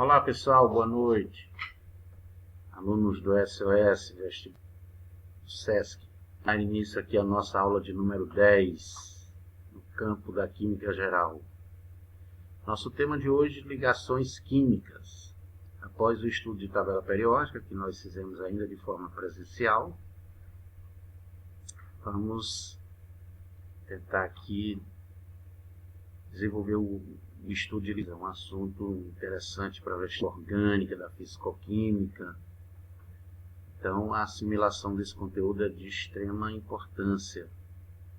Olá pessoal, boa noite. Alunos do SOS, do SESC. Dar início aqui a nossa aula de número 10, no campo da Química Geral. Nosso tema de hoje, ligações químicas. Após o estudo de tabela periódica, que nós fizemos ainda de forma presencial, vamos tentar aqui desenvolver o estudo de ligação, um assunto interessante para a vestibular orgânica, da fisicoquímica. Então, a assimilação desse conteúdo é de extrema importância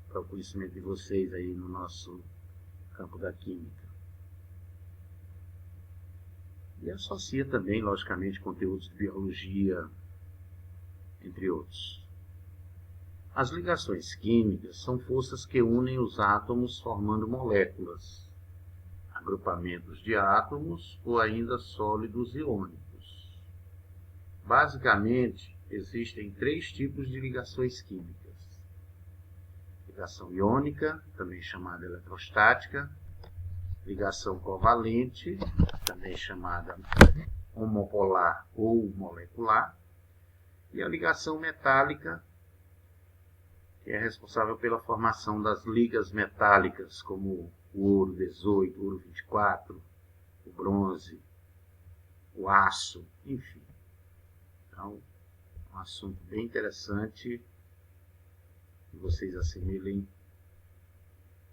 para o conhecimento de vocês aí no nosso campo da química. E associa também, logicamente, conteúdos de biologia, entre outros. As ligações químicas são forças que unem os átomos formando moléculas, agrupamentos de átomos ou ainda sólidos iônicos. Basicamente, existem três tipos de ligações químicas. Ligação iônica, também chamada eletrostática, ligação covalente, também chamada homopolar ou molecular, e a ligação metálica, que é responsável pela formação das ligas metálicas, como o ouro 18, o ouro 24, o bronze, o aço, enfim. Então, um assunto bem interessante que vocês assimilem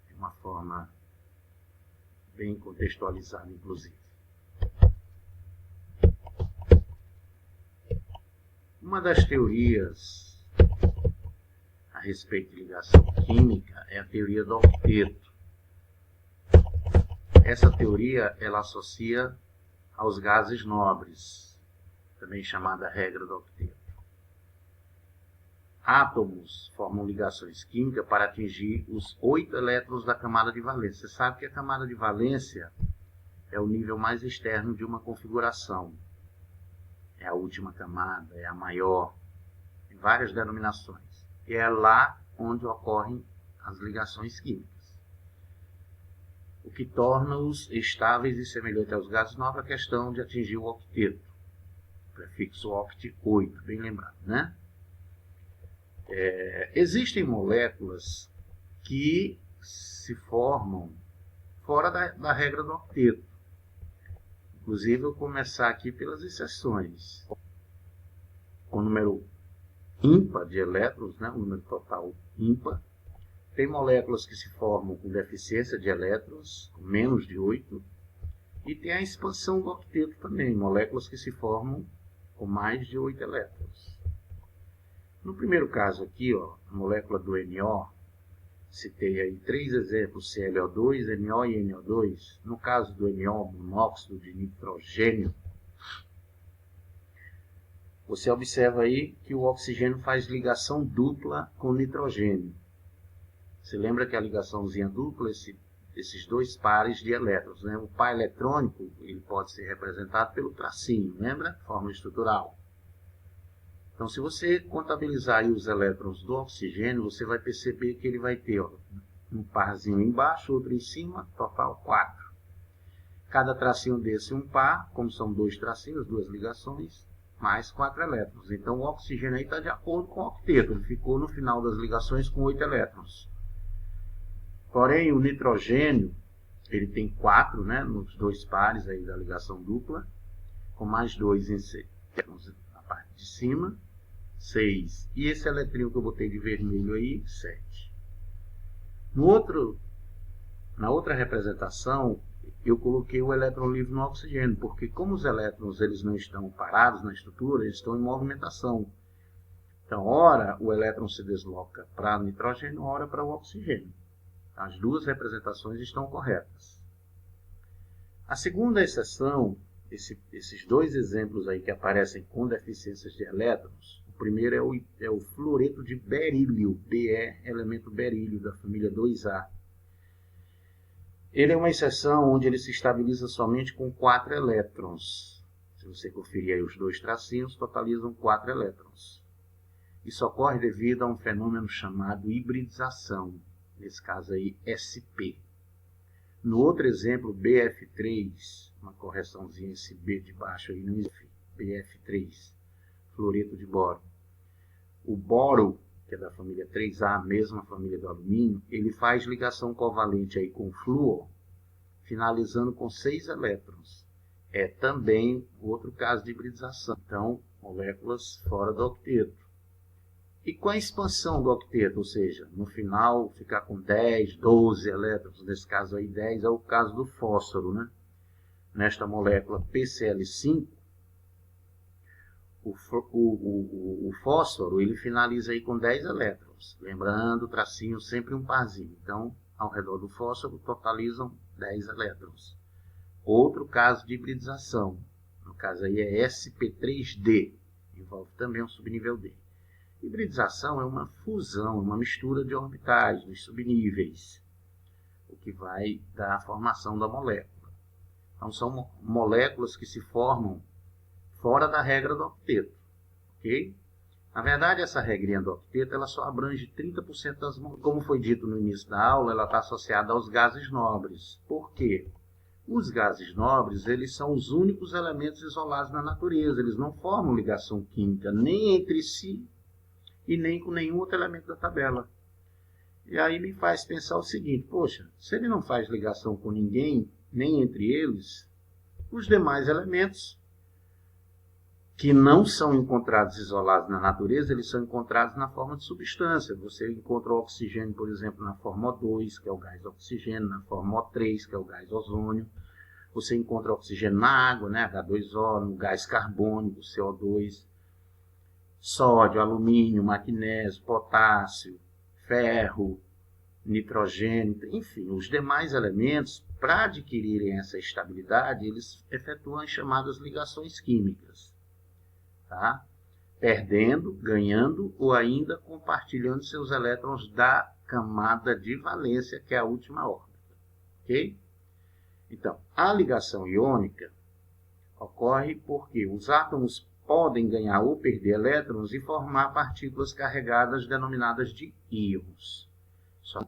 de uma forma bem contextualizada, inclusive. Uma das teorias a respeito de ligação química é a teoria do octeto. Essa teoria ela associa aos gases nobres, também chamada regra do octeto. Átomos formam ligações químicas para atingir os 8 elétrons da camada de valência. Você sabe que a camada de valência é o nível mais externo de uma configuração. É a última camada, é a maior, tem várias denominações. E é lá onde ocorrem as ligações químicas. O que torna-os estáveis e semelhantes aos gases nobres é a questão de atingir o octeto. Prefixo oct 8, bem lembrado, né? Existem moléculas que se formam fora da regra do octeto. Inclusive, eu vou começar aqui pelas exceções. O número ímpar de elétrons, né? O número total ímpar. Tem moléculas que se formam com deficiência de elétrons, com menos de 8. E tem a expansão do octeto também, moléculas que se formam com mais de 8 elétrons. No primeiro caso aqui, ó, a molécula do NO, citei aí 3 exemplos, ClO2, NO e NO2. No caso do NO, monóxido de nitrogênio, você observa aí que o oxigênio faz ligação dupla com o nitrogênio. Você lembra que a ligaçãozinha dupla, esses dois pares de elétrons, né? O par eletrônico ele pode ser representado pelo tracinho, lembra? Forma estrutural. Então, se você contabilizar aí os elétrons do oxigênio, você vai perceber que ele vai ter, ó, um parzinho embaixo, outro em cima, total 4. Cada tracinho desse um par, como são dois tracinhos, duas ligações, mais 4 elétrons. Então, o oxigênio aí está de acordo com o octeto, ele ficou no final das ligações com 8 elétrons. Porém, o nitrogênio, ele tem 4, né, nos dois pares aí da ligação dupla, com mais 2 na parte de cima, 6. E esse eletrinho que eu botei de vermelho aí, 7. Na outra representação, eu coloquei o elétron livre no oxigênio, porque como os elétrons eles não estão parados na estrutura, eles estão em movimentação. Então, ora o elétron se desloca para o nitrogênio, ora para o oxigênio. As duas representações estão corretas. A segunda exceção, esses dois exemplos aí que aparecem com deficiências de elétrons, o primeiro é o fluoreto de berílio, Be, elemento berílio da família 2A. Ele é uma exceção onde ele se estabiliza somente com 4 elétrons. Se você conferir aí os dois tracinhos, totalizam 4 elétrons. Isso ocorre devido a um fenômeno chamado hibridização, nesse caso aí SP. No outro exemplo, BF3, uma correçãozinha, esse B de baixo aí, não existe, BF3, fluoreto de boro. O boro, que é da família 3A, mesma família do alumínio, ele faz ligação covalente aí com o flúor, finalizando com 6 elétrons. É também outro caso de hibridização. Então, moléculas fora do octeto. E com a expansão do octeto, ou seja, no final ficar com 10, 12 elétrons, nesse caso aí 10, é o caso do fósforo, né? Nesta molécula PCl5, o fósforo ele finaliza aí com 10 elétrons. Lembrando, tracinho sempre um parzinho. Então, ao redor do fósforo, totalizam 10 elétrons. Outro caso de hibridização, no caso aí é sp3d, envolve também um subnível D. Hibridização é uma fusão, uma mistura de orbitais nos subníveis, o que vai dar a formação da molécula. Então são moléculas que se formam fora da regra do octeto, ok? Na verdade, essa regrinha do octeto ela só abrange 30% das moléculas. Como foi dito no início da aula, ela está associada aos gases nobres. Por quê? Os gases nobres, eles são os únicos elementos isolados na natureza. Eles não formam ligação química nem entre si e nem com nenhum outro elemento da tabela. E aí me faz pensar o seguinte, poxa, se ele não faz ligação com ninguém, nem entre eles, os demais elementos que não são encontrados isolados na natureza, eles são encontrados na forma de substância. Você encontra o oxigênio, por exemplo, na forma O2, que é o gás oxigênio, na forma O3, que é o gás ozônio. Você encontra oxigênio na água, né, H2O, no gás carbônico, CO2, sódio, alumínio, magnésio, potássio, ferro, nitrogênio, enfim, os demais elementos, para adquirirem essa estabilidade, eles efetuam as chamadas ligações químicas. Tá? Perdendo, ganhando ou ainda compartilhando seus elétrons da camada de valência, que é a última órbita. Ok? Então, a ligação iônica ocorre porque os átomos podem ganhar ou perder elétrons e formar partículas carregadas denominadas de íons. Só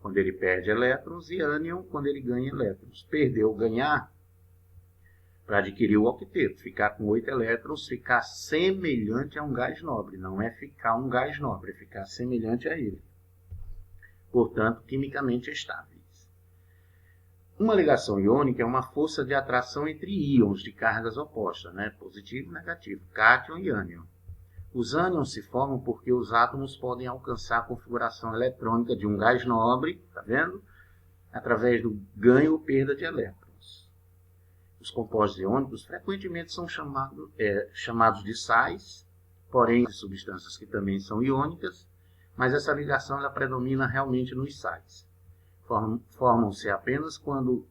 quando ele perde elétrons e ânion quando ele ganha elétrons. Perder ou ganhar, para adquirir o octeto, ficar com 8 elétrons, ficar semelhante a um gás nobre. Não é ficar um gás nobre, é ficar semelhante a ele. Portanto, quimicamente estáveis. Uma ligação iônica é uma força de atração entre íons de cargas opostas, né? Positivo e negativo, cátion e ânion. Os ânions se formam porque os átomos podem alcançar a configuração eletrônica de um gás nobre, tá vendo? Através do ganho ou perda de elétrons. Os compostos iônicos frequentemente são chamados de sais, porém de substâncias que também são iônicas, mas essa ligação ela predomina realmente nos sais. Formam-se apenas quando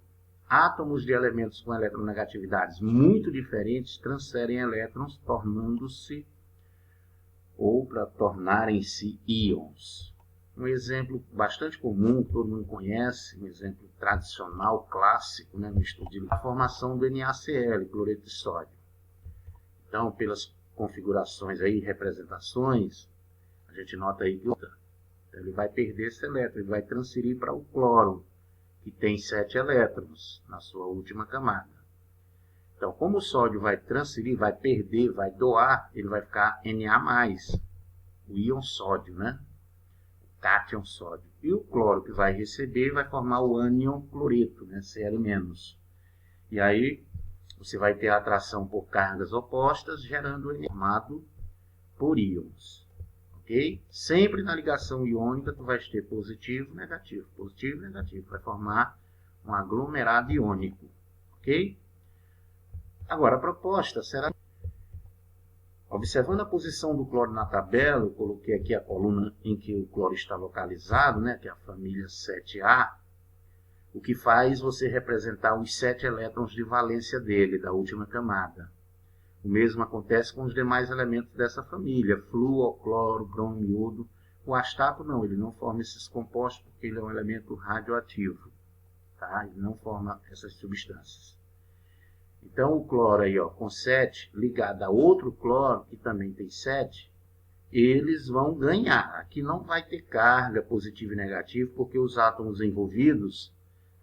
átomos de elementos com eletronegatividades muito diferentes transferem elétrons, tornando-se ou para tornarem-se íons. Um exemplo bastante comum, que todo mundo conhece, um exemplo tradicional, clássico, né, no estudo de a formação do NaCl, cloreto de sódio. Então, pelas configurações aí, representações, a gente nota aí que ele vai perder esse elétron, ele vai transferir para o cloro, que tem 7 elétrons na sua última camada. Então, como o sódio vai transferir, vai perder, vai doar, ele vai ficar Na+, o íon sódio, né? O cátion sódio. E o cloro que vai receber vai formar o ânion cloreto, né? Cl-. E aí, você vai ter a atração por cargas opostas, gerando o formado por íons. Ok? Sempre na ligação iônica, tu vai ter positivo e negativo. Positivo e negativo. Vai formar um aglomerado iônico. Ok? Agora, a proposta será... Observando a posição do cloro na tabela, eu coloquei aqui a coluna em que o cloro está localizado, né, que é a família 7A, o que faz você representar os 7 elétrons de valência dele, da última camada. O mesmo acontece com os demais elementos dessa família, flúor, cloro, bromo, iodo. O astato não, ele não forma esses compostos porque ele é um elemento radioativo. Tá? Ele não forma essas substâncias. Então, o cloro aí, ó, com 7, ligado a outro cloro, que também tem 7, eles vão ganhar. Aqui não vai ter carga positiva e negativa, porque os átomos envolvidos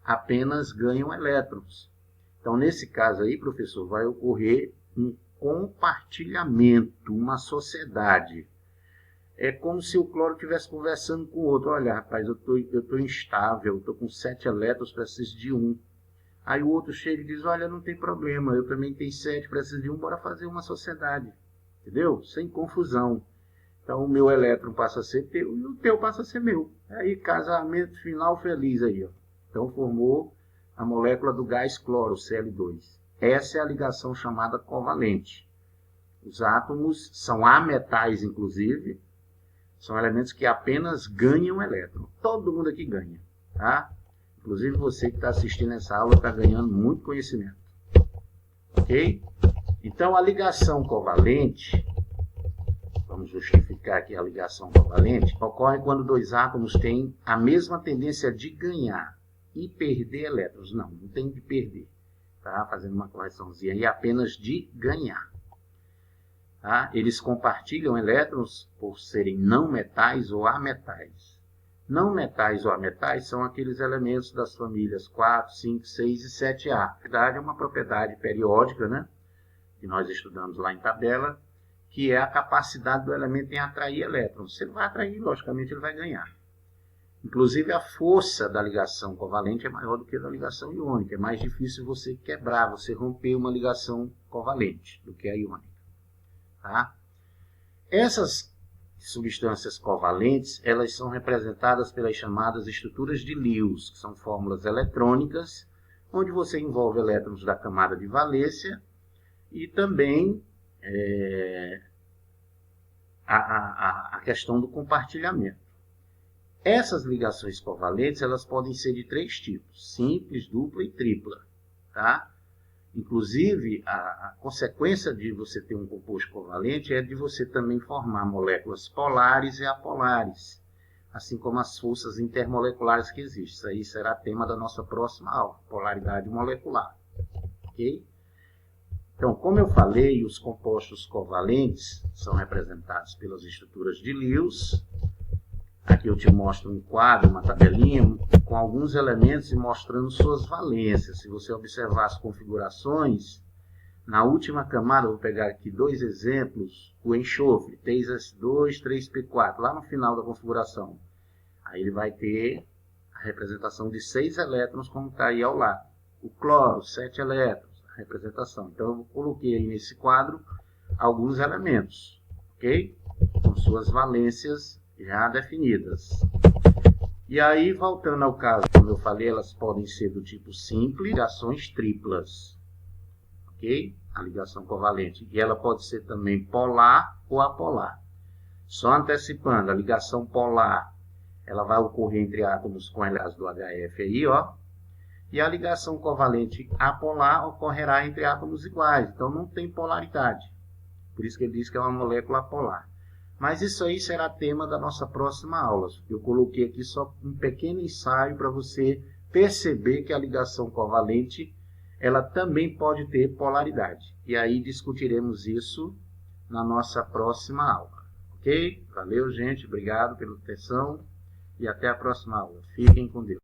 apenas ganham elétrons. Então, nesse caso aí, professor, vai ocorrer um compartilhamento, uma sociedade. É como se o cloro estivesse conversando com o outro. Olha, rapaz, eu tô instável, eu estou com 7 elétrons, preciso de 1. Aí o outro chega e diz, olha, não tem problema, eu também tenho 7, preciso de 1, bora fazer uma sociedade. Entendeu? Sem confusão. Então o meu elétron passa a ser teu e o teu passa a ser meu. Aí casamento final feliz aí, ó. Então formou a molécula do gás cloro, Cl2. Essa é a ligação chamada covalente. Os átomos são ametais, inclusive, são elementos que apenas ganham elétron. Todo mundo aqui ganha, tá? Inclusive você que está assistindo essa aula está ganhando muito conhecimento. Ok? Então a ligação covalente, vamos justificar aqui a ligação covalente, ocorre quando dois átomos têm a mesma tendência de ganhar e perder elétrons. Não tem de perder. Tá? Fazendo uma correçãozinha aí, apenas de ganhar. Tá? Eles compartilham elétrons por serem não metais ou ametais. Não metais ou ametais são aqueles elementos das famílias 4, 5, 6 e 7A. Na verdade, é uma propriedade periódica, né? Que nós estudamos lá em tabela, que é a capacidade do elemento em atrair elétrons. Se ele vai atrair, logicamente ele vai ganhar. Inclusive, a força da ligação covalente é maior do que a da ligação iônica. É mais difícil você quebrar, você romper uma ligação covalente do que a iônica. Tá? Essas substâncias covalentes, elas são representadas pelas chamadas estruturas de Lewis, que são fórmulas eletrônicas, onde você envolve elétrons da camada de valência e também a questão do compartilhamento. Essas ligações covalentes, elas podem ser de 3 tipos, simples, dupla e tripla. Tá? Inclusive, a consequência de você ter um composto covalente é de você também formar moléculas polares e apolares, assim como as forças intermoleculares que existem. Isso aí será tema da nossa próxima aula, polaridade molecular. Ok? Então, como eu falei, os compostos covalentes são representados pelas estruturas de Lewis. Aqui eu te mostro um quadro, uma tabelinha, com alguns elementos e mostrando suas valências. Se você observar as configurações, na última camada, eu vou pegar aqui 2 exemplos, o enxofre, 3s2, 3p4, lá no final da configuração. Aí ele vai ter a representação de 6 elétrons, como está aí ao lado. O cloro, 7 elétrons, a representação. Então eu coloquei aí nesse quadro alguns elementos, ok? Com suas valências já definidas. E aí, voltando ao caso, como eu falei, elas podem ser do tipo simples, ligações triplas. Ok? A ligação covalente. E ela pode ser também polar ou apolar. Só antecipando, a ligação polar, ela vai ocorrer entre átomos com elétrons do HF aí, ó. E a ligação covalente apolar ocorrerá entre átomos iguais. Então, não tem polaridade. Por isso que ele diz que é uma molécula apolar. Mas isso aí será tema da nossa próxima aula. Eu coloquei aqui só um pequeno ensaio para você perceber que a ligação covalente ela também pode ter polaridade. E aí discutiremos isso na nossa próxima aula. Ok? Valeu, gente. Obrigado pela atenção e até a próxima aula. Fiquem com Deus.